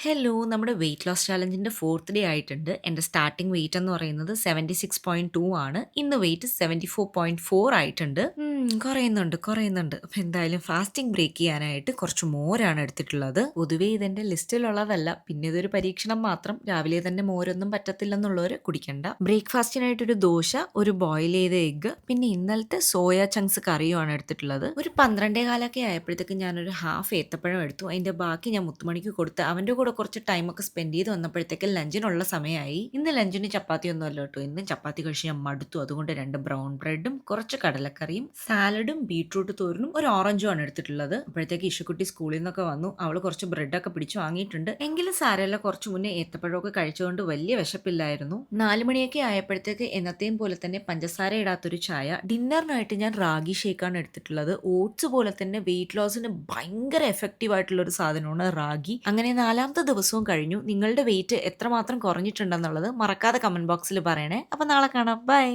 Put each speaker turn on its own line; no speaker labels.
Hello, നമ്മുടെ weight loss ചാലഞ്ചിന്റെ fourth day ആയിട്ടുണ്ട്. എൻ്റെ സ്റ്റാർട്ടിംഗ് വെയിറ്റ് എന്ന് പറയുന്നത് 76.2 ആണ്. ഇന്ന് വെയിറ്റ് 74.4 ആയിട്ടുണ്ട്. കുറയുന്നുണ്ട്. അപ്പൊ എന്തായാലും ഫാസ്റ്റിംഗ് ബ്രേക്ക് ചെയ്യാനായിട്ട് കുറച്ച് മോരാണ് എടുത്തിട്ടുള്ളത്. പൊതുവേ ഇതെന്റെ ലിസ്റ്റിലുള്ളതല്ല, പിന്നെ ഇതൊരു പരീക്ഷണം മാത്രം. രാവിലെ തന്നെ മോരൊന്നും പറ്റത്തില്ലെന്നുള്ളവർ കുടിക്കണ്ട. ബ്രേക്ക്ഫാസ്റ്റിനായിട്ട് ഒരു ദോശ, ഒരു ബോയിൽ ചെയ്ത എഗ്ഗ്, പിന്നെ ഇന്നലത്തെ സോയ ചങ്ക്സ് കറിയുമാണ് എടുത്തിട്ടുള്ളത്. ഒരു 12 കാലൊക്കെ ആയപ്പോഴത്തേക്ക് ഞാനൊരു ഹാഫ് ഏത്തപ്പഴം എടുത്തു. അതിന്റെ ബാക്കി ഞാൻ മുത്തുമണിക്ക് കൊടുത്ത് അവന്റെ കൂടെ കുറച്ച് ടൈമൊക്കെ സ്പെൻഡ് ചെയ്ത് വന്നപ്പോഴത്തേക്ക് ലഞ്ചിനുള്ള സമയമായി. ഇന്ന് ലഞ്ചിന് ചപ്പാത്തി ഒന്നും അല്ല കേട്ടോ. ഇന്നും ചപ്പാത്തി കഴിച്ച് ഞാൻ മടുത്തു. അതുകൊണ്ട് 2 ബ്രൗൺ ബ്രെഡും കുറച്ച് കടലക്കറിയും സാലഡും ബീട്രൂട്ട് തോരനും ഒരു ഓറഞ്ചും ആണ് എടുത്തിട്ടുള്ളത്. അപ്പോഴത്തേക്ക് ഇഷുക്കുട്ടി സ്കൂളിൽ നിന്നൊക്കെ വന്നു. അവൾ കുറച്ച് ബ്രെഡൊക്കെ പിടിച്ചു വാങ്ങിയിട്ടുണ്ട്. എങ്കിലും സാരമല്ല, കുറച്ച് മുന്നേ ഏത്തപ്പഴമൊക്കെ കഴിച്ചുകൊണ്ട് വലിയ വിശപ്പില്ലായിരുന്നു. 4 മണിയൊക്കെ ആയപ്പോഴത്തേക്ക് എന്നത്തെയും പോലെ തന്നെ പഞ്ചസാര ഇടാത്തൊരു ചായ. ഡിന്നറിനായിട്ട് ഞാൻ റാഗി ഷേക്കാണ് എടുത്തിട്ടുള്ളത്. ഓട്സ് പോലെ തന്നെ വെയിറ്റ് ലോസിന് ഭയങ്കര എഫക്റ്റീവ് ആയിട്ടുള്ള ഒരു സാധനമാണ് റാഗി. അങ്ങനെ 4ാമത്തെ ദിവസവും കഴിഞ്ഞു. നിങ്ങളുടെ വെയിറ്റ് എത്രമാത്രം കുറഞ്ഞിട്ടുണ്ടെന്നുള്ളത് മറക്കാതെ കമന്റ് ബോക്സിൽ പറയണേ. അപ്പൊ നാളെ കാണാം. ബൈ.